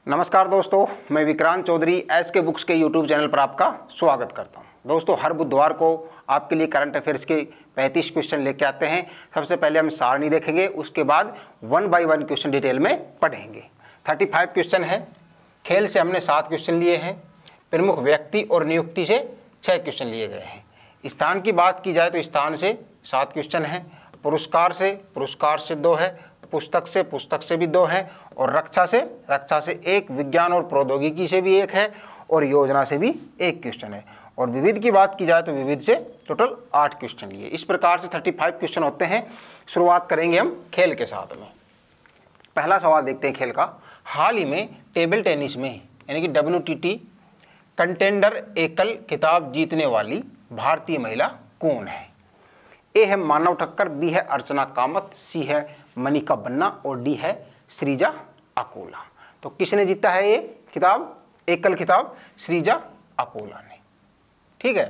नमस्कार दोस्तों, मैं विक्रांत चौधरी एसके बुक्स के यूट्यूब चैनल पर आपका स्वागत करता हूं। दोस्तों, हर बुधवार को आपके लिए करंट अफेयर्स के 35 क्वेश्चन लेके आते हैं। सबसे पहले हम सारणी देखेंगे, उसके बाद 1 बाय 1 क्वेश्चन डिटेल में पढ़ेंगे। 35 क्वेश्चन है। खेल से हमने 7 क्वेश्चन लिए हैं। प्रमुख व्यक्ति और नियुक्ति से 6 क्वेश्चन लिए गए हैं। स्थान की बात की जाए तो स्थान से 7 क्वेश्चन हैं। पुरस्कार से 2 है। पुस्तक से भी 2 है और रक्षा से 1, विज्ञान और प्रौद्योगिकी से भी 1 है और योजना से भी 1 क्वेश्चन है। और विविध की बात की जाए तो विविध से टोटल 8 क्वेश्चन लिए। इस प्रकार से 35 क्वेश्चन होते हैं। शुरुआत करेंगे हम खेल के साथ में। पहला सवाल देखते हैं खेल का। हाल ही में टेबल टेनिस में यानी कि WTT कंटेंडर एकल खिताब जीतने वाली भारतीय महिला कौन है? ए है मानव ठक्कर, बी है अर्चना कामत, सी है मनिका बन्ना और डी है श्रीजा अकोला। तो किसने जीता है ये खिताब, एकल खिताब? श्रीजा अकोला ने। ठीक है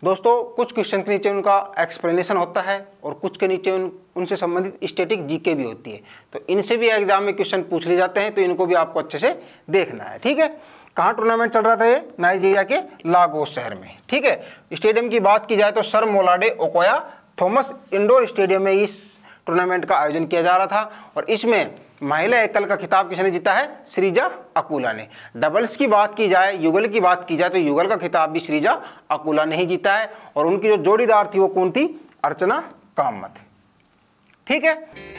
दोस्तों, कुछ क्वेश्चन के नीचे उनका एक्सप्लेनेशन होता है और कुछ के नीचे उनसे संबंधित स्टैटिक जीके भी होती है। तो इनसे भी एग्जाम में क्वेश्चन पूछ लिए जाते हैं, तो इनको भी आपको अच्छे से देखना है। ठीक है, कहाँ टूर्नामेंट चल रहा था ये? नाइजीरिया के लागोस शहर में। ठीक है, स्टेडियम की बात की जाए तो सर मोलाडे ओकोया थॉमस इंडोर स्टेडियम में इस टूर्नामेंट का आयोजन किया जा रहा था और इसमें महिला एकल का खिताब किसने जीता है? श्रीजा अकोला ने। डबल्स की बात की जाए, युगल की बात की जाए तो युगल का खिताब भी श्रीजा अकोला ने ही जीता है और उनकी जो जोड़ीदार थी वो कौन थी? अर्चना कामत। ठीक है,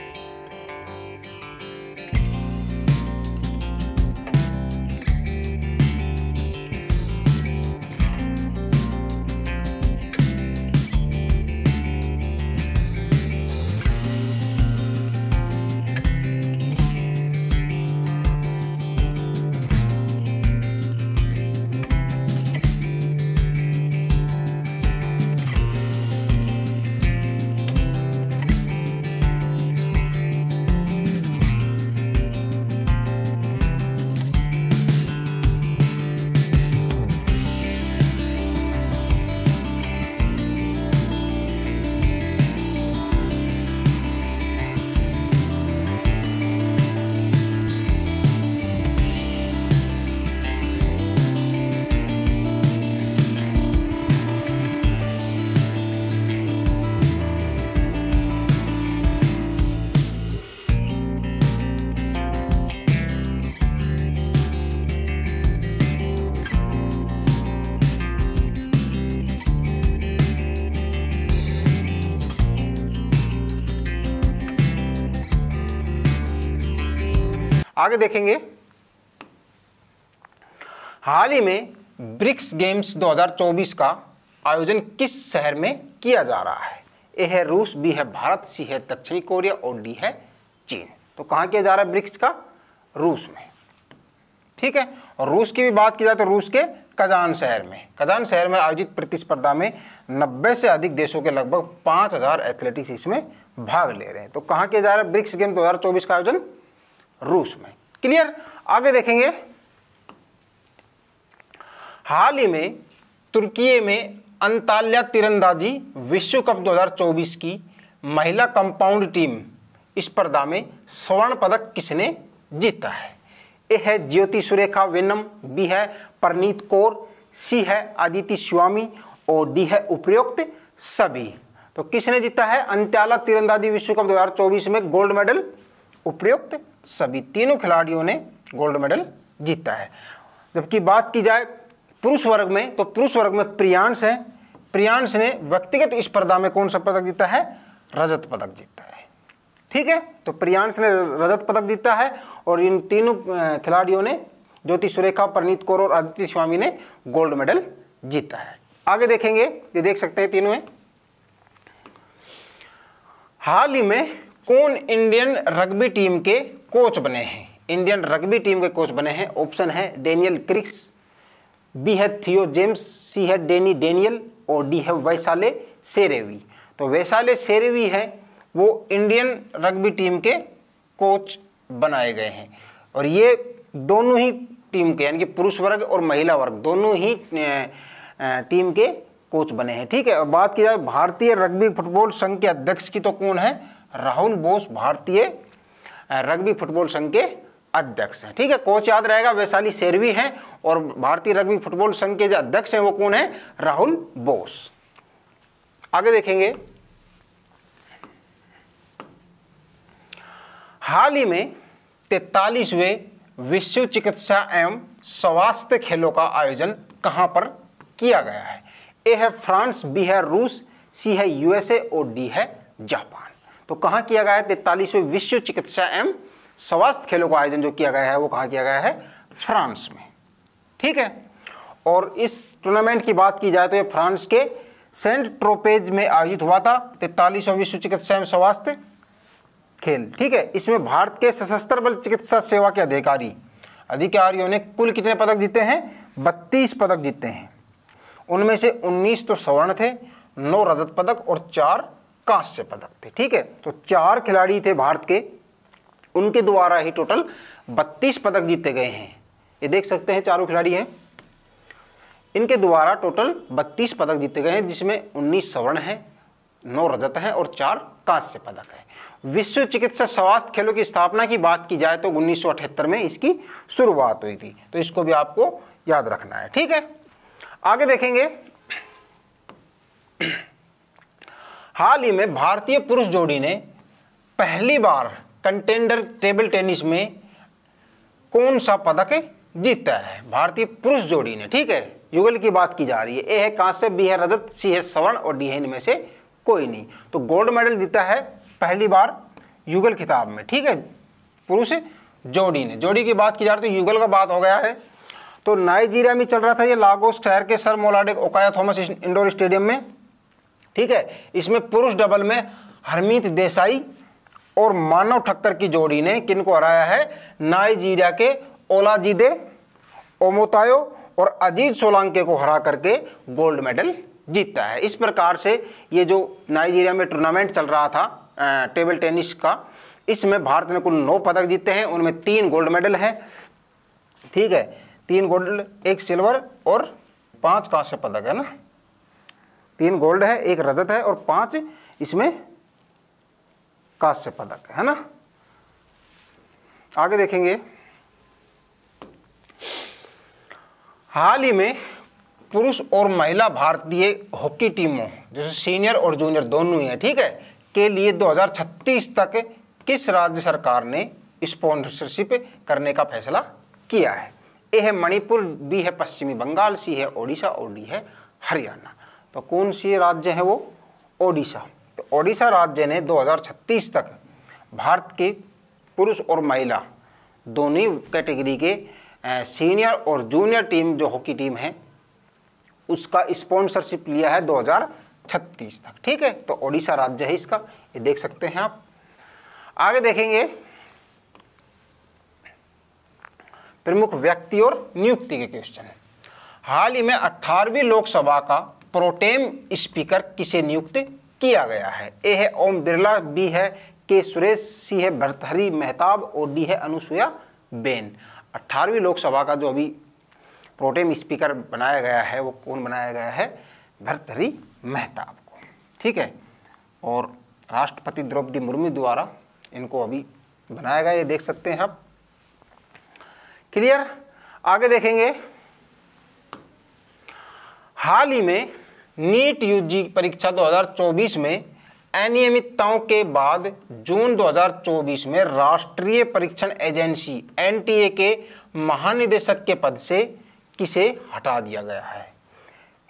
आगे देखेंगे। हाल ही में ब्रिक्स गेम्स 2024 का आयोजन किस शहर में किया जा रहा है? ए है रूस, बी है भारत, सी है दक्षिणी कोरिया और डी है चीन। तो कहाँ किया जा रहा है ब्रिक्स का? रूस में। ठीक है, और रूस की भी बात की जाए तो रूस के कजान शहर में आयोजित प्रतिस्पर्धा में 90 से अधिक देशों के लगभग 5000 एथलेटिक्स इसमें भाग ले रहे हैं। तो कहाँ किया जा रहा है ब्रिक्स गेम 2024 का आयोजन? रूस में। क्लियर? आगे देखेंगे। हाल ही में तुर्की में अंताल्या तीरंदाजी विश्व कप 2024 की महिला कंपाउंड टीम स्पर्धा में स्वर्ण पदक किसने जीता है? ए है ज्योति सुरेखा वेन्नम, बी है परनीत कौर, सी है अदिति स्वामी और डी है उपरोक्त सभी। तो किसने जीता है अंताल्या तीरंदाजी विश्व कप 2024 में गोल्ड मेडल? उपरोक्त सभी, तीनों खिलाड़ियों ने गोल्ड मेडल जीता है। जबकि बात की जाए पुरुष वर्ग में तो पुरुष वर्ग में प्रियांश है। प्रियांश ने व्यक्तिगत स्पर्धा में कौन सा पदक जीता है? रजत पदक जीता है। ठीक है, तो प्रियांश ने रजत पदक जीता है और इन तीनों खिलाड़ियों ने, ज्योति सुरेखा, परनीत कौर और अदिति स्वामी ने गोल्ड मेडल जीता है। आगे देखेंगे, ये देख सकते हैं तीनों में। हाल ही में कौन इंडियन रग्बी टीम के कोच बने हैं? इंडियन रग्बी टीम के कोच बने हैं। ऑप्शन है डेनियल क्रिक्स, बी है थियो जेम्स, सी है डेनी डेनियल और डी है वैशाले सेरेवी। तो वैशाले सेरेवी है वो इंडियन रग्बी टीम के कोच बनाए गए हैं और ये दोनों ही टीम के यानी कि पुरुष वर्ग और महिला वर्ग दोनों ही टीम के कोच बने हैं। ठीक है, और बात की जाए भारतीय रग्बी फुटबॉल संघ के अध्यक्ष की तो कौन है? राहुल बोस भारतीय रग्बी फुटबॉल संघ के अध्यक्ष हैं। ठीक है, कोच याद रहेगा वैशाली शेरवी हैं और भारतीय रग्बी फुटबॉल संघ के जो अध्यक्ष हैं वो कौन है? राहुल बोस। आगे देखेंगे, हाल ही में 43वें विश्व चिकित्सा एवं स्वास्थ्य खेलों का आयोजन कहां पर किया गया है? ए है फ्रांस, बी है रूस, सी है यूएसए और डी है जापान। तो कहां किया गया है 43वें विश्व चिकित्सा एवं स्वास्थ्य खेलों का आयोजन जो किया गया है वो कहां किया गया है? फ्रांस में। ठीक है, और इस टूर्नामेंट की बात की जाए तो ये फ्रांस के सेंट ट्रोपेज में आयोजित हुआ था 43वां विश्व चिकित्सा एवं स्वास्थ्य खेल। ठीक है, इसमें भारत के सशस्त्र बल चिकित्सा सेवा के अधिकारियों ने कुल कितने पदक जीते हैं? 32 पदक जीते हैं। उनमें से 19 तो स्वर्ण थे, 9 रजत पदक और 4 कांस्य पदक थे। ठीक है, तो 4 खिलाड़ी थे भारत के, उनके द्वारा ही टोटल 32 पदक जीते गए हैं। ये देख सकते हैं चारों खिलाड़ी हैं, इनके द्वारा टोटल 32 पदक जीते गए हैं, जिसमें 19 स्वर्ण है, 9 रजत है और 4 कांस्य पदक है। विश्व चिकित्सा स्वास्थ्य खेलों की स्थापना की बात की जाए तो 1978 में इसकी शुरुआत हुई थी, तो इसको भी आपको याद रखना है। ठीक है, आगे देखेंगे, हाल ही में भारतीय पुरुष जोड़ी ने पहली बार कंटेंडर टेबल टेनिस में कौन सा पदक जीता है? भारतीय पुरुष जोड़ी ने। ठीक है, युगल की बात की जा रही है। ए है कांस्य, बी है रजत, सी है स्वर्ण और डी है इनमें से कोई नहीं। तो गोल्ड मेडल जीता है पहली बार युगल खिताब में। ठीक है, पुरुष जोड़ी ने। जोड़ी की बात की जा रही तो युगल का बात हो गया है। तो नाइजीरिया में चल रहा था ये, लागोस शहर के sir Molade Okoya Thomas indoor stadium में। ठीक है, इसमें पुरुष डबल में हरमीत देसाई और मानव ठक्कर की जोड़ी ने किनको हराया है? नाइजीरिया के ओलाजीदे ओमोतायो और अजीत सोलांके को हरा करके गोल्ड मेडल जीता है। इस प्रकार से ये जो नाइजीरिया में टूर्नामेंट चल रहा था टेबल टेनिस का, इसमें भारत ने कुल 9 पदक जीते हैं, उनमें 3 गोल्ड मेडल हैं। ठीक है, 3 गोल्ड, 1 सिल्वर और 5 कांस्य पदक है ना। 3 गोल्ड है, 1 रजत है और 5 इसमें कांस्य पदक है ना। आगे देखेंगे, हाल ही में पुरुष और महिला भारतीय हॉकी टीमों, जैसे सीनियर और जूनियर दोनों ही है, ठीक है, के लिए 2036 तक किस राज्य सरकार ने स्पॉन्सरशिप करने का फैसला किया है? ए है मणिपुर, बी है पश्चिमी बंगाल, सी है ओडिशा और डी है हरियाणा। तो कौन सी राज्य है वो? ओडिशा। तो ओडिशा राज्य ने 2036 तक भारत के पुरुष और महिला दोनों कैटेगरी के सीनियर और जूनियर टीम जो हॉकी टीम है उसका स्पॉन्सरशिप लिया है 2036 तक। ठीक है, तो ओडिशा राज्य है इसका, ये देख सकते हैं आप। आगे देखेंगे, प्रमुख व्यक्ति और नियुक्ति के क्वेश्चन। हाल ही में 18वीं लोकसभा का प्रोटेम स्पीकर किसे नियुक्त किया गया है? ए है ओम बिरला, बी है के सुरेश, सी है भर्तृहरि मेहताब और डी है अनुसुया बेन। 18वीं लोकसभा का जो अभी प्रोटेम स्पीकर बनाया गया है वो कौन बनाया गया है? भर्तृहरि मेहताब को। ठीक है, और राष्ट्रपति द्रौपदी मुर्मू द्वारा इनको अभी बनाया गया, ये देख सकते हैं आप। क्लियर? आगे देखेंगे, हाल ही में नीट यूजी परीक्षा 2024 में अनियमितताओं के बाद जून 2024 में राष्ट्रीय परीक्षण एजेंसी एनटीए के महानिदेशक के पद से किसे हटा दिया गया है?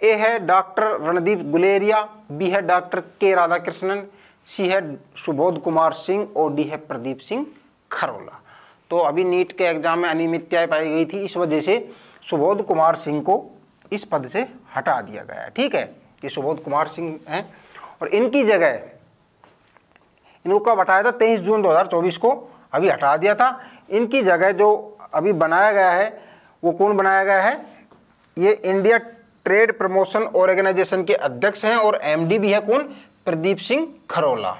ए है डॉक्टर रणदीप गुलेरिया, बी है डॉक्टर के राधाकृष्णन, सी है सुबोध कुमार सिंह और डी है प्रदीप सिंह खरोला। तो अभी नीट के एग्जाम में अनियमितताएं पाई गई थी, इस वजह से सुबोध कुमार सिंह को इस पद से हटा दिया गया है। ठीक है, ये सुबोध कुमार सिंह हैं और इनकी जगह इनको कब हटाया था? 23 जून 2024 को अभी हटा दिया था। इनकी जगह जो अभी बनाया गया है वो कौन बनाया गया है? ये इंडिया ट्रेड प्रमोशन ऑर्गेनाइजेशन के अध्यक्ष हैं और एमडी भी है कौन? प्रदीप सिंह खरोला।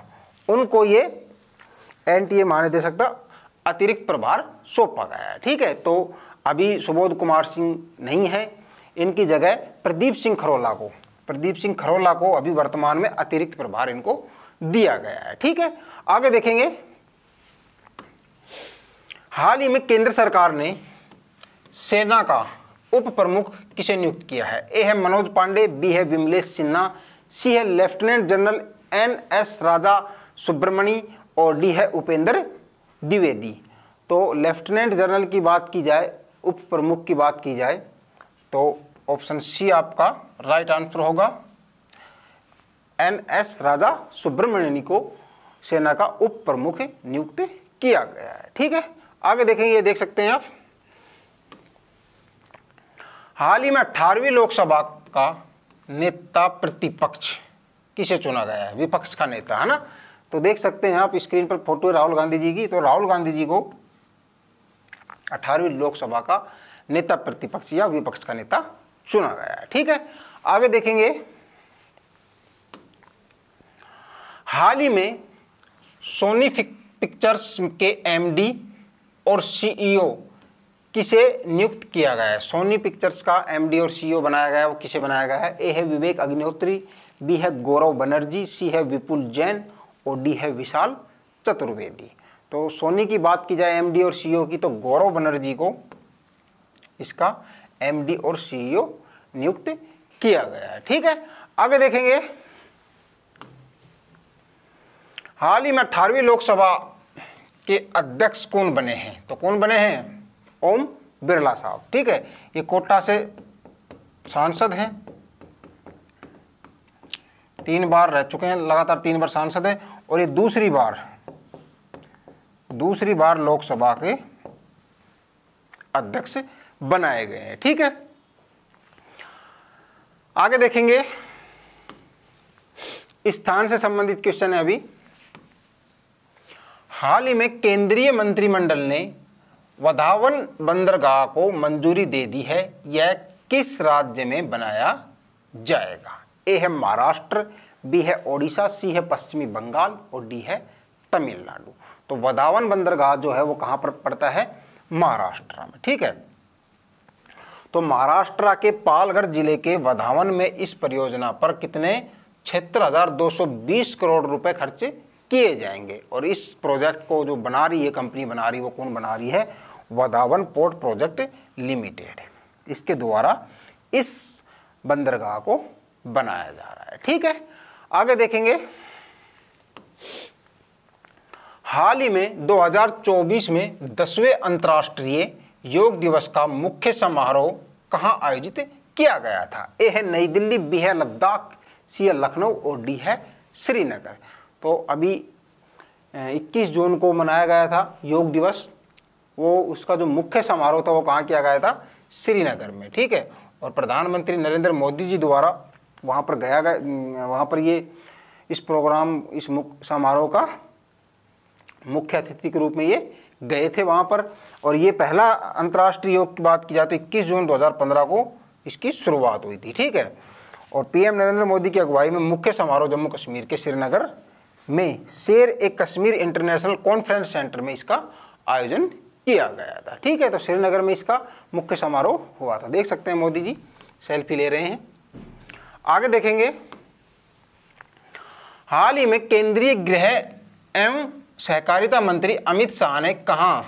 उनको ये एनटीए महानिदेशक का अतिरिक्त प्रभार सौंपा गया है। ठीक है, तो अभी सुबोध कुमार सिंह नहीं है, इनकी जगह प्रदीप सिंह खरोला को अभी वर्तमान में अतिरिक्त प्रभार इनको दिया गया है। ठीक है, आगे देखेंगे, हाल ही में केंद्र सरकार ने सेना का उप प्रमुख किसे नियुक्त किया है? ए है मनोज पांडे, बी है विमलेश सिन्हा, सी है लेफ्टिनेंट जनरल NS राजा सुब्रमणी और डी है उपेंद्र द्विवेदी। तो लेफ्टिनेंट जनरल की बात की जाए, उप प्रमुख की बात की जाए तो ऑप्शन सी आपका राइट आंसर होगा। NS राजा सुब्रमण्यम को सेना का उप प्रमुख नियुक्त किया गया है। ठीक है, आगे देखेंगे, ये देख सकते हैं आप। हाल ही में 18वीं लोकसभा का नेता प्रतिपक्ष किसे चुना गया है? विपक्ष का नेता, है ना। तो देख सकते हैं आप स्क्रीन पर फोटो है राहुल गांधी जी की। तो राहुल गांधी जी को 18वीं लोकसभा का नेता प्रतिपक्ष या विपक्ष का नेता चुना गया है। ठीक है, आगे देखेंगे। हाल ही में सोनी पिक्चर्स के MD और CEO किसे नियुक्त किया गया है? सोनी पिक्चर्स का MD और CEO बनाया गया है, वो किसे बनाया गया है? ए है विवेक अग्निहोत्री, बी है गौरव बनर्जी, सी है विपुल जैन और डी है विशाल चतुर्वेदी। तो सोनी की बात की जाए MD और CEO की, तो गौरव बनर्जी को इसका MD और CEO नियुक्त किया गया है। ठीक है, आगे देखेंगे। हाल ही में 18वीं लोकसभा के अध्यक्ष कौन बने हैं? तो कौन बने हैं? ओम बिरला साहब। ठीक है, ये कोटा से सांसद हैं, 3 बार रह चुके हैं, लगातार 3 बार सांसद हैं और ये दूसरी बार लोकसभा के अध्यक्ष बनाए गए हैं। ठीक है, आगे देखेंगे। स्थान से संबंधित क्वेश्चन है अभी। हाल ही में केंद्रीय मंत्रिमंडल ने वधावन बंदरगाह को मंजूरी दे दी है। यह किस राज्य में बनाया जाएगा? ए है महाराष्ट्र, बी है ओडिशा, सी है पश्चिमी बंगाल और डी है तमिलनाडु। तो वधावन बंदरगाह जो है वो कहाँ पर पड़ता है? महाराष्ट्र में। ठीक है, तो महाराष्ट्र के पालघर जिले के वधावन में इस परियोजना पर कितने 76,220 करोड़ रुपए खर्च किए जाएंगे। और इस प्रोजेक्ट को जो बना रही है, कंपनी बना रही है, वो कौन बना रही है? Wadhawan port project limited. इसके द्वारा इस बंदरगाह को बनाया जा रहा है। ठीक है, आगे देखेंगे। हाल ही में 2024 में 10वें अंतर्राष्ट्रीय योग दिवस का मुख्य समारोह कहां आयोजित किया गया था? ए है नई दिल्ली, बी है लद्दाख, सी है लखनऊ और डी है श्रीनगर। तो अभी 21 जून को मनाया गया था योग दिवस, वो उसका जो मुख्य समारोह था वो कहाँ किया गया था? श्रीनगर में। ठीक है, और प्रधानमंत्री नरेंद्र मोदी जी द्वारा वहाँ पर ये इस प्रोग्राम, इस समारोह का मुख्य अतिथि के रूप में ये गए थे वहाँ पर। और ये पहला अंतर्राष्ट्रीय योग की बात की जाए तो 21 जून 2015 को इसकी शुरुआत हुई थी। ठीक है, और PM नरेंद्र मोदी की अगुवाई में मुख्य समारोह जम्मू कश्मीर के श्रीनगर में शेर-ए-कश्मीर इंटरनेशनल कॉन्फ्रेंस सेंटर में इसका आयोजन किया गया था। ठीक है, तो श्रीनगर में इसका मुख्य समारोह हुआ था। देख सकते हैं मोदी जी सेल्फी ले रहे हैं। आगे देखेंगे। हाल ही में केंद्रीय गृह एवं सहकारिता मंत्री अमित शाह ने कहां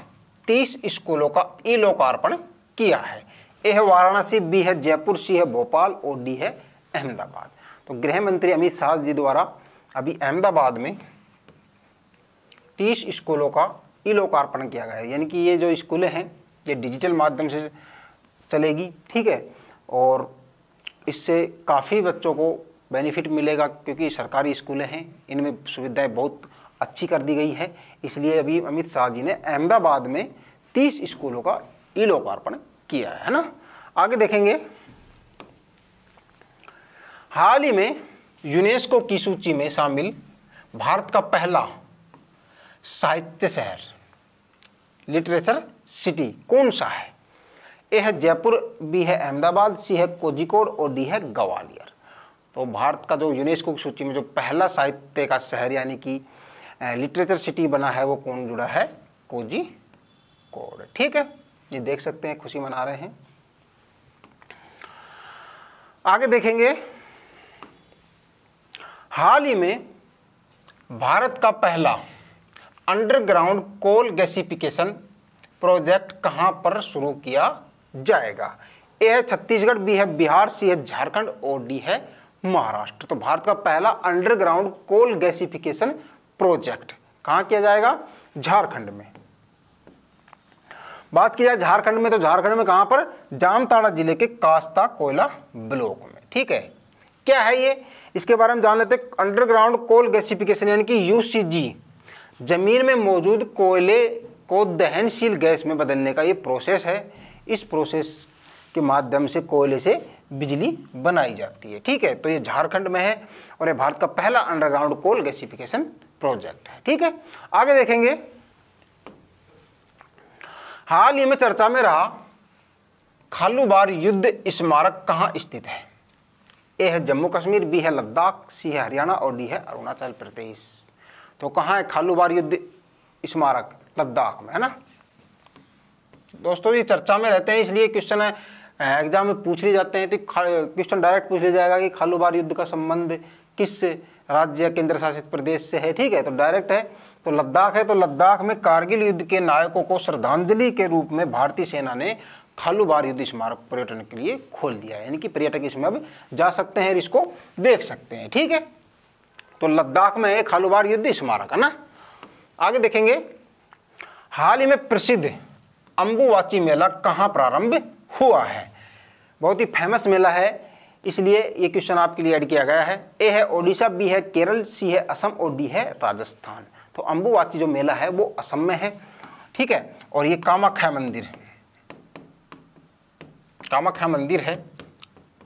30 स्कूलों का ई-लोकार्पण किया है? ए है वाराणसी, बी है जयपुर, सी है भोपाल और डी है अहमदाबाद। तो गृह मंत्री अमित शाह जी द्वारा अभी अहमदाबाद में 30 स्कूलों का ई-लोकार्पण किया गया है। यानी कि ये जो स्कूलें हैं ये डिजिटल माध्यम से चलेगी। ठीक है, और इससे काफ़ी बच्चों को बेनिफिट मिलेगा क्योंकि सरकारी स्कूलें हैं, इनमें सुविधाएं बहुत अच्छी कर दी गई है। इसलिए अभी अमित शाह जी ने अहमदाबाद में 30 स्कूलों का ई-लोकार्पण किया है ना। आगे देखेंगे। हाल ही में यूनेस्को की सूची में शामिल भारत का पहला साहित्य शहर, लिटरेचर सिटी कौन सा है? ए है जयपुर, बी है अहमदाबाद, सी है कोझिकोड और डी है ग्वालियर। तो भारत का जो यूनेस्को की सूची में जो पहला साहित्य का शहर यानी कि लिटरेचर सिटी बना है वो कौन जुड़ा है? कोझिकोड। ठीक है, ये देख सकते हैं, खुशी मना रहे हैं। आगे देखेंगे। हाल ही में भारत का पहला अंडरग्राउंड कोल गैसिफिकेशन प्रोजेक्ट कहां पर शुरू किया जाएगा? ए है छत्तीसगढ़, बी है बिहार, सी है झारखंड और डी है महाराष्ट्र। तो भारत का पहला अंडरग्राउंड कोल गैसिफिकेशन प्रोजेक्ट कहां किया जाएगा? झारखंड में। बात की जाए झारखंड में, तो झारखंड में कहां पर? जामताड़ा जिले के कास्ता कोयला ब्लॉक में। ठीक है, क्या है ये, इसके बारे में जान लेते हैं। अंडरग्राउंड कोल गैसिफिकेशन यानी कि यूसीजी, जमीन में मौजूद कोयले को दहनशील गैस में बदलने का ये प्रोसेस है। इस प्रोसेस के माध्यम से कोयले से बिजली बनाई जाती है। ठीक है, तो ये झारखंड में है और ये भारत का पहला अंडरग्राउंड कोल गैसिफिकेशन प्रोजेक्ट है। ठीक है, आगे देखेंगे। हाल ही में चर्चा में रहा खालूबार युद्ध स्मारक कहां स्थित है? ए है जम्मू कश्मीर, बी है लद्दाख, सी है हरियाणा और डी है अरुणाचल प्रदेश। तो कहां है खालूबार युद्ध स्मारक? लद्दाख में, है ना दोस्तों। ये चर्चा में रहते हैं, इसलिए क्वेश्चन एग्जाम में पूछ लिए जाते हैं। तो क्वेश्चन डायरेक्ट पूछ लिया जाएगा कि खालूबार युद्ध का संबंध किस राज्य या केंद्र शासित प्रदेश से है? ठीक है, तो डायरेक्ट है, तो लद्दाख है। तो लद्दाख में कारगिल युद्ध के नायकों को श्रद्धांजलि के रूप में भारतीय सेना ने खालूबार युद्ध स्मारक पर्यटन के लिए खोल दिया है, यानी कि पर्यटक इसमें अब जा सकते हैं और इसको देख सकते हैं। ठीक है, तो लद्दाख में है खालूबार युद्ध स्मारक, है ना। आगे देखेंगे। हाल ही में प्रसिद्ध अंबुवाची मेला कहाँ प्रारंभ हुआ है? बहुत ही फेमस मेला है, इसलिए ये क्वेश्चन आपके लिए ऐड किया गया है। ए है ओडिशा, बी है केरल, सी है असम और डी है राजस्थान। तो अंबुवाची जो मेला है वो असम में है। ठीक है, और ये कामाख्या मंदिर है,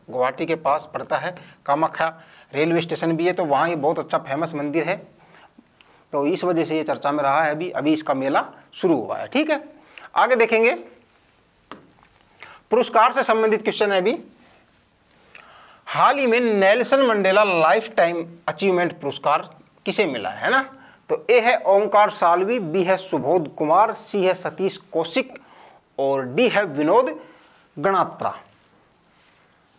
गुवाहाटी के पास पड़ता है। कामाख्या रेलवे स्टेशन भी है, तो वहाँ ये बहुत अच्छा फेमस मंदिर है, तो इस वजह से ये चर्चा में रहा है। अभी इसका मेला शुरू हुआ है। ठीक है, आगे देखेंगे। पुरस्कार से संबंधित क्वेश्चन है अभी। हाल ही में Nelson Mandela life time achievement पुरस्कार किसे मिला है ना? तो ए है ओंकार साल्वी, बी है सुबोध कुमार, सी है सतीश कौशिक और डी है विनोद गणात्रा।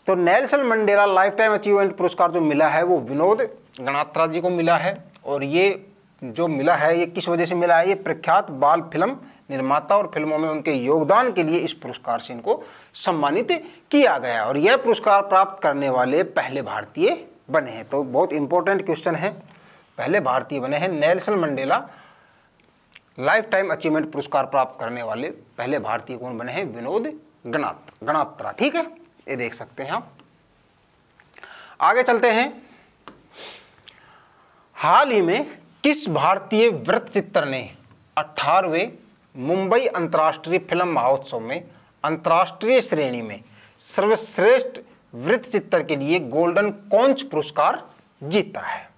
तो Nelson Mandela life time achievement पुरस्कार जो मिला है वो विनोद गणात्रा जी को मिला है। और ये जो मिला है ये किस वजह से मिला है? ये प्रख्यात बाल फिल्म निर्माता और फिल्मों में उनके योगदान के लिए इस पुरस्कार से इनको सम्मानित किया गया, और यह पुरस्कार प्राप्त करने वाले पहले भारतीय बने हैं। तो बहुत इंपॉर्टेंट क्वेश्चन है, पहले भारतीय बने हैं। Nelson Mandela life time achievement पुरस्कार प्राप्त करने वाले पहले भारतीय कौन बने हैं? विनोद गणात्रा। ठीक है, ये देख सकते हैं आप। आगे चलते हैं। हाल ही में किस भारतीय वृत्तचित्र ने 18वें मुंबई अंतर्राष्ट्रीय फिल्म महोत्सव में अंतर्राष्ट्रीय श्रेणी में सर्वश्रेष्ठ वृत्तचित्र के लिए गोल्डन कॉन्च पुरस्कार जीता है?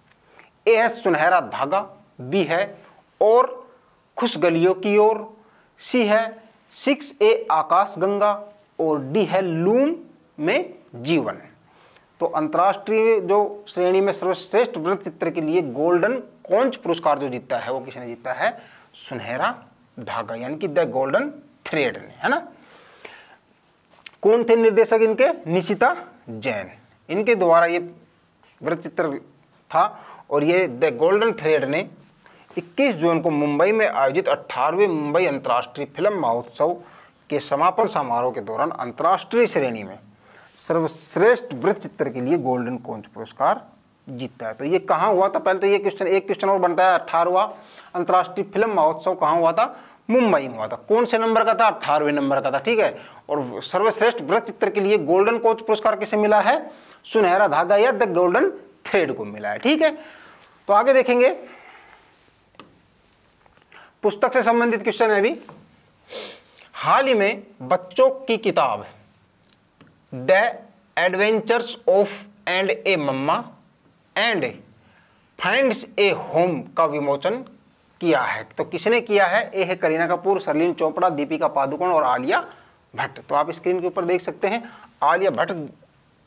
ए है सुनहरा धागा, बी है और खुश गलियों की ओर, सी है 6A आकाशगंगा और डी है लूम में जीवन। तो अंतर्राष्ट्रीय जो श्रेणी में सर्वश्रेष्ठ वृत्तचित्र के लिए गोल्डन कॉन्च पुरस्कार जो जीता है वो किसने जीता है? सुनहरा धागा, यानी कि द गोल्डन थ्रेड ने, है ना। कौन थे निर्देशक इनके? निशिता जैन, इनके द्वारा ये वृत्तचित्र था। और ये द गोल्डन थ्रेड ने 21 जून को मुंबई में आयोजित 18वें मुंबई अंतर्राष्ट्रीय फिल्म महोत्सव के समापन समारोह के दौरान अंतर्राष्ट्रीय श्रेणी में सर्वश्रेष्ठ वृत्तचित्र के लिए गोल्डन कॉन्च पुरस्कार जीता है। तो ये कहाँ हुआ था? पहले तो ये क्वेश्चन, एक क्वेश्चन और बनता है। 18वां अंतर्राष्ट्रीय फिल्म महोत्सव कहाँ हुआ था? मुंबई में हुआ था। कौन से नंबर का था? 18वें नंबर का था। ठीक है, और सर्वश्रेष्ठ वृत्तचित्र के लिए गोल्डन कॉन्च पुरस्कार किसे मिला है? सुनहरा धागा या द गोल्डन थ्रेड को मिला है। ठीक है, तो आगे देखेंगे। पुस्तक से संबंधित क्वेश्चन है अभी। हाल ही में बच्चों की किताब the adventures of and a mamma and finds a home का विमोचन किया है। तो किसने किया है? ए है करीना कपूर, शर्लिन चोपड़ा, दीपिका पादुकोण और आलिया भट्ट। तो आप स्क्रीन के ऊपर देख सकते हैं, आलिया भट्ट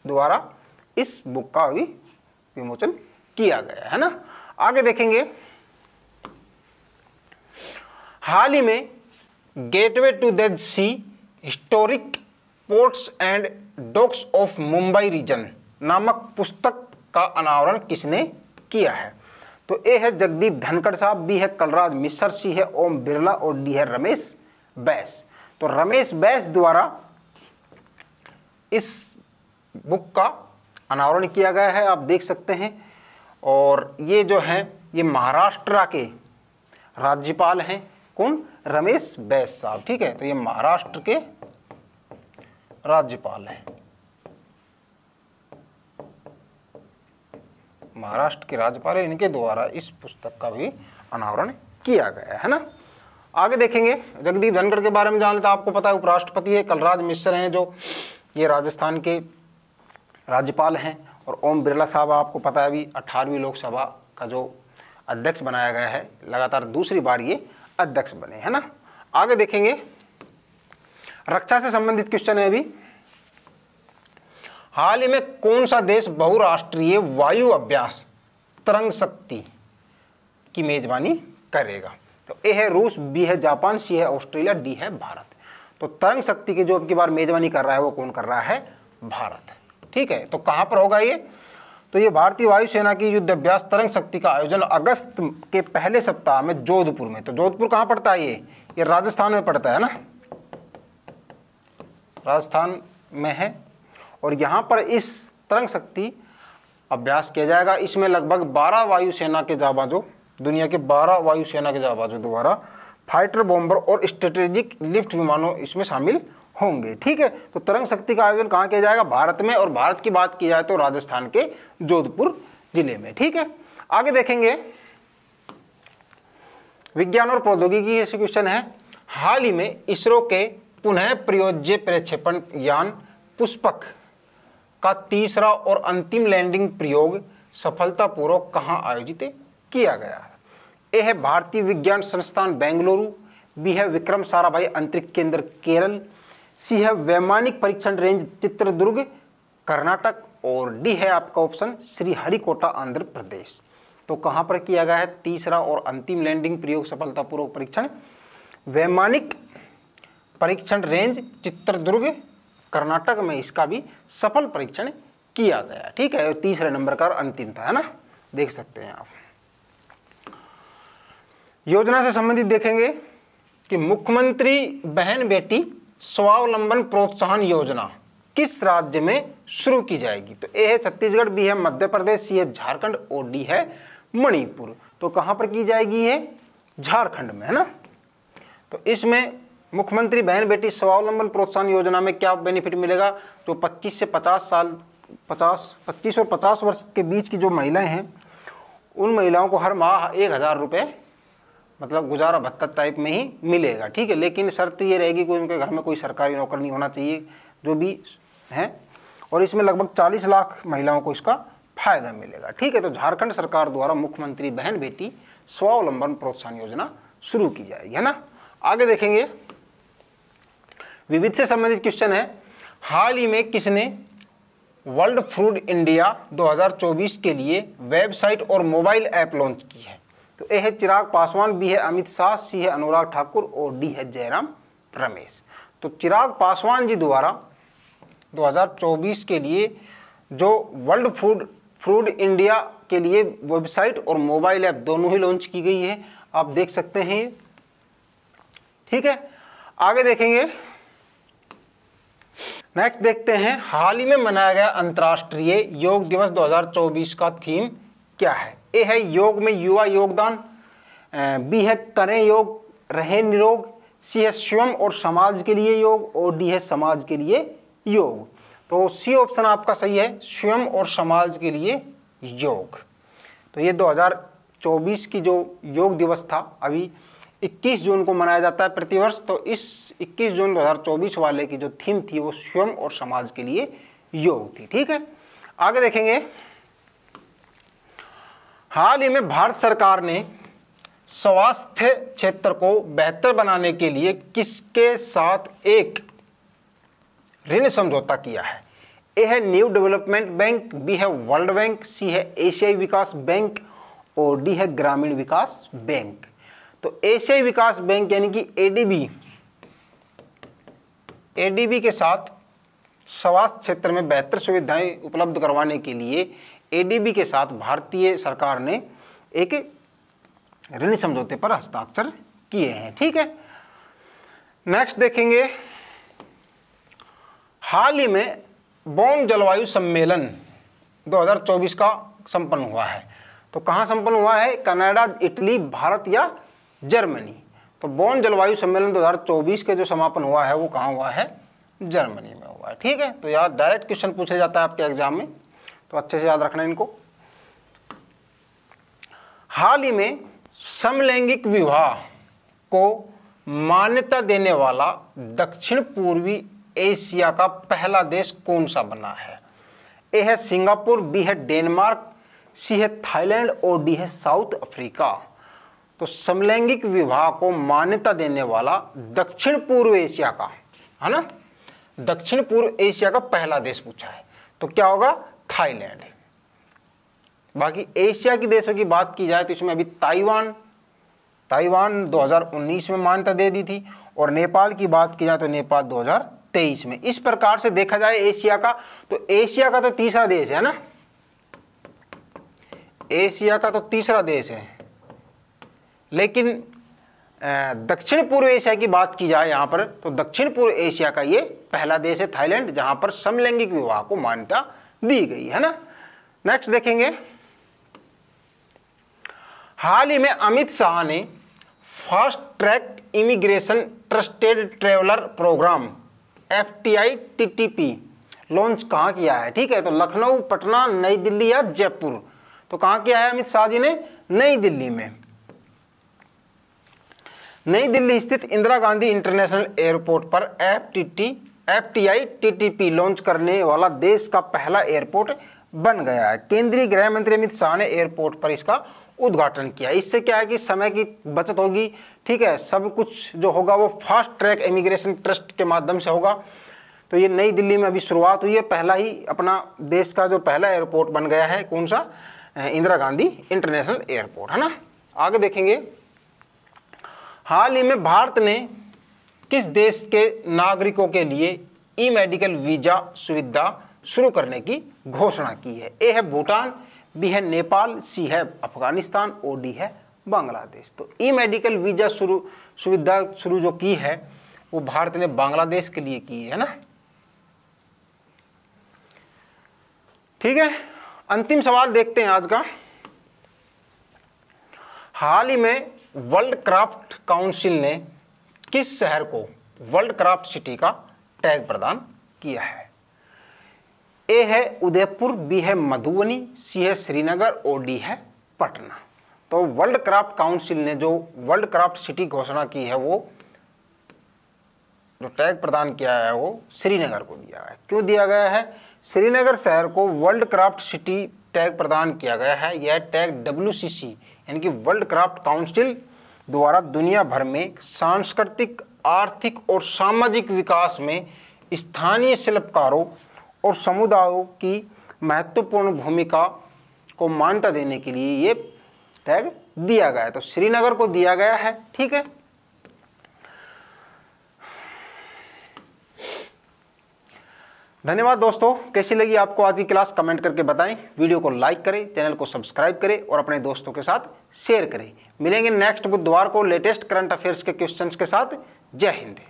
द्वारा इस बुक का भी विमोचन किया गया है ना। आगे देखेंगे। हाल ही में gateway to the sea historic ports and docks of Mumbai region नामक पुस्तक का अनावरण किसने किया है? तो ए है जगदीप धनखड़ साहब, बी है कलराज मिश्र, सी है ओम बिरला और डी है रमेश बैस। तो रमेश बैस द्वारा इस बुक का अनावरण किया गया है, आप देख सकते हैं। और ये जो है ये महाराष्ट्र के राज्यपाल हैं, कौन? रमेश बैस साहब, ठीक है। तो ये महाराष्ट्र के राज्यपाल हैं, महाराष्ट्र के राज्यपाल, इनके द्वारा इस पुस्तक का भी अनावरण किया गया है ना। आगे देखेंगे जगदीप धनखड़ के बारे में जान लेते हैं। आपको पता है उपराष्ट्रपति है, कलराज मिश्र हैं जो ये राजस्थान के राज्यपाल हैं, और ओम बिरला साहब आपको पता है अभी 18वीं लोकसभा का जो अध्यक्ष बनाया गया है, लगातार दूसरी बार ये अध्यक्ष बने, है ना। आगे देखेंगे रक्षा से संबंधित क्वेश्चन है अभी। हाल ही में कौन सा देश बहुराष्ट्रीय वायु अभ्यास तरंग शक्ति की मेजबानी करेगा? तो ए है रूस, बी है जापान, सी है ऑस्ट्रेलिया, डी है भारत। तो तरंग शक्ति की जो अब की बार मेजबानी कर रहा है वो कौन कर रहा है? भारत, ठीक है। तो कहाँ पर होगा ये? तो ये भारतीय वायुसेना की युद्ध अभ्यास तरंग शक्ति का आयोजन अगस्त के पहले सप्ताह में जोधपुर में। तो जोधपुर कहाँ पड़ता है? ये राजस्थान में पड़ता है ना, राजस्थान में है। और यहाँ पर इस तरंग शक्ति अभ्यास किया जाएगा। इसमें लगभग 12 वायुसेना के जाबाजों, दुनिया के 12 वायुसेना के जाबाजों द्वारा फाइटर बॉम्बर और स्ट्रेटेजिक लिफ्ट विमानों इसमें शामिल होंगे, ठीक है। तो तरंग शक्ति का आयोजन कहाँ किया जाएगा? भारत में। और भारत की बात की जाए तो राजस्थान के जोधपुर जिले में, ठीक है। आगे देखेंगे विज्ञान और प्रौद्योगिकी ऐसे क्वेश्चन है। हाल ही में इसरो के पुनः प्रयोज्य प्रक्षेपण यान पुष्पक का तीसरा और अंतिम लैंडिंग प्रयोग सफलतापूर्वक कहाँ आयोजित किया गया है? ए है भारतीय विज्ञान संस्थान बेंगलुरु, बी है विक्रम साराभाई अंतरिक्ष केंद्र केरल, सी है वैमानिक परीक्षण रेंज चित्रदुर्ग कर्नाटक, और डी है आपका ऑप्शन श्रीहरिकोटा आंध्र प्रदेश। तो कहाँ पर किया गया है तीसरा और अंतिम लैंडिंग प्रयोग सफलतापूर्वक परीक्षण? वैमानिक परीक्षण रेंज चित्रदुर्ग कर्नाटक में इसका भी सफल परीक्षण किया गया, ठीक है। तीसरे नंबर का अंतिम था, है ना, देख सकते हैं आप। योजना से संबंधित देखेंगे कि मुख्यमंत्री बहन बेटी स्वावलंबन प्रोत्साहन योजना किस राज्य में शुरू की जाएगी? तो ए है छत्तीसगढ़, बी है मध्य प्रदेश, सी है झारखंड, और डी है मणिपुर। तो कहां पर की जाएगी? ये झारखंड में, है ना। तो इसमें मुख्यमंत्री बहन बेटी स्वावलंबन प्रोत्साहन योजना में क्या बेनिफिट मिलेगा? जो 25 से 50 साल 25 और 50 वर्ष के बीच की जो महिलाएं हैं उन महिलाओं को हर माह 1000 रुपये मतलब गुजारा भत्ता टाइप में ही मिलेगा, ठीक है। लेकिन शर्त ये रहेगी कि उनके घर में कोई सरकारी नौकर नहीं होना चाहिए, जो भी हैं। और इसमें लगभग 40 लाख महिलाओं को इसका फायदा मिलेगा, ठीक है। तो झारखंड सरकार द्वारा मुख्यमंत्री बहन बेटी स्वावलंबन प्रोत्साहन योजना शुरू की जाएगी, है ना। आगे देखेंगे विविध से संबंधित क्वेश्चन है। हाल ही में किसने वर्ल्ड फूड इंडिया 2024 के लिए वेबसाइट और मोबाइल ऐप लॉन्च की है? तो ए है चिराग पासवान, बी है अमित शाह, सी है अनुराग ठाकुर, और डी है जयराम रमेश। तो चिराग पासवान जी द्वारा 2024 के लिए जो वर्ल्ड फूड इंडिया के लिए वेबसाइट और मोबाइल ऐप दोनों ही लॉन्च की गई है, आप देख सकते हैं, ठीक है। आगे देखेंगे, नेक्स्ट देखते हैं हाल ही में मनाया गया अंतर्राष्ट्रीय योग दिवस 2024 का थीम क्या है? ए है योग में युवा योगदान, बी है करें योग रहें निरोग, सी है स्वयं और समाज के लिए योग, और डी है समाज के लिए योग। तो सी ऑप्शन आपका सही है, स्वयं और समाज के लिए योग। तो ये 2024 की जो योग दिवस था अभी 21 जून को मनाया जाता है प्रतिवर्ष। तो इस 21 जून 2024 वाले की जो थीम थी वो स्वयं और समाज के लिए योग थी, ठीक है। आगे देखेंगे, हाल ही में भारत सरकार ने स्वास्थ्य क्षेत्र को बेहतर बनाने के लिए किसके साथ एक ऋण समझौता किया है? ए है न्यू डेवलपमेंट बैंक, बी है वर्ल्ड बैंक, सी है एशियाई विकास बैंक, और डी है ग्रामीण विकास बैंक। तो एशियाई विकास बैंक यानी कि एडीबी के साथ स्वास्थ्य क्षेत्र में बेहतर सुविधाएं उपलब्ध करवाने के लिए एडीबी के साथ भारतीय सरकार ने एक ऋण समझौते पर हस्ताक्षर किए हैं, ठीक है। नेक्स्ट देखेंगे, हाल ही में बोन जलवायु सम्मेलन 2024 का संपन्न हुआ है। तो कहाँ संपन्न हुआ है? कनाडा, इटली, भारत या जर्मनी। तो बोन जलवायु सम्मेलन 2024 के जो समापन हुआ है वो कहाँ हुआ है? जर्मनी में हुआ है। ठीक है, तो यार डायरेक्ट क्वेश्चन पूछा जाता है आपके एग्जाम में, तो अच्छे से याद रखना इनको। हाल ही में समलैंगिक विवाह को मान्यता देने वाला दक्षिण पूर्वी एशिया का पहला देश कौन सा बना है? ए है सिंगापुर, बी है डेनमार्क, सी है थाईलैंड और डी है साउथ अफ्रीका। तो समलैंगिक विवाह को मान्यता देने वाला दक्षिण पूर्व एशिया का, है ना, दक्षिण पूर्व एशिया का पहला देश पूछा है, तो क्या होगा? थाईलैंड। बाकी एशिया के देशों की बात की जाए तो इसमें अभी ताइवान 2019 में मान्यता दे दी थी, और नेपाल की बात की जाए तो नेपाल 2023 में। इस प्रकार से देखा जाए एशिया का, तो एशिया का तो तीसरा देश है ना, एशिया का तो तीसरा देश है, लेकिन दक्षिण पूर्व एशिया की बात की जाए यहाँ पर, तो दक्षिण पूर्व एशिया का ये पहला देश है थाईलैंड, जहाँ पर समलैंगिक विवाह को मान्यता दी गई है ना। नेक्स्ट देखेंगे, हाल ही में अमित शाह ने fast track immigration trusted traveller programme FTI TTP launch कहाँ किया है? ठीक है, तो लखनऊ, पटना, नई दिल्ली या जयपुर। तो कहाँ किया है अमित शाह जी ने? नई दिल्ली में। नई दिल्ली स्थित इंदिरा गांधी इंटरनेशनल एयरपोर्ट पर FTI TTP लॉन्च करने वाला देश का पहला एयरपोर्ट बन गया है। केंद्रीय गृह मंत्री अमित शाह ने एयरपोर्ट पर इसका उद्घाटन किया। इससे क्या है कि समय की बचत होगी। ठीक है, सब कुछ जो होगा वो फास्ट ट्रैक इमिग्रेशन ट्रस्ट के माध्यम से होगा। तो ये नई दिल्ली में अभी शुरुआत हुई है, पहला ही अपना देश का जो पहला एयरपोर्ट बन गया है। कौन सा? इंदिरा गांधी इंटरनेशनल एयरपोर्ट, है ना। आगे देखेंगे, हाल ही में भारत ने किस देश के नागरिकों के लिए ई मेडिकल वीजा सुविधा शुरू करने की घोषणा की है? ए है भूटान, बी है नेपाल, सी है अफगानिस्तान और डी है बांग्लादेश। तो ई मेडिकल वीजा सुविधा शुरू जो की है वो भारत ने बांग्लादेश के लिए की है ना। ठीक है, अंतिम सवाल देखते हैं आज का। हाल ही में वर्ल्ड क्राफ्ट काउंसिल ने किस शहर को वर्ल्ड क्राफ्ट सिटी का टैग प्रदान किया है? ए है उदयपुर, बी है मधुबनी, सी है श्रीनगर और डी है पटना। तो वर्ल्ड क्राफ्ट काउंसिल ने जो वर्ल्ड क्राफ्ट सिटी घोषणा की है, वो जो टैग प्रदान किया है वो श्रीनगर को दिया है। क्यों दिया गया है? श्रीनगर शहर को वर्ल्ड क्राफ्ट सिटी टैग प्रदान किया गया है। यह टैग WCC यानी कि वर्ल्ड क्राफ्ट काउंसिल द्वारा दुनिया भर में सांस्कृतिक, आर्थिक और सामाजिक विकास में स्थानीय शिल्पकारों और समुदायों की महत्वपूर्ण भूमिका को मान्यता देने के लिए ये टैग दिया गया है। तो श्रीनगर को दिया गया है। ठीक है, धन्यवाद दोस्तों। कैसी लगी आपको आज की क्लास? कमेंट करके बताएं। वीडियो को लाइक करें, चैनल को सब्सक्राइब करें और अपने दोस्तों के साथ शेयर करें। मिलेंगे नेक्स्ट बुधवार को लेटेस्ट करंट अफेयर्स के क्वेश्चंस के साथ। जय हिंद।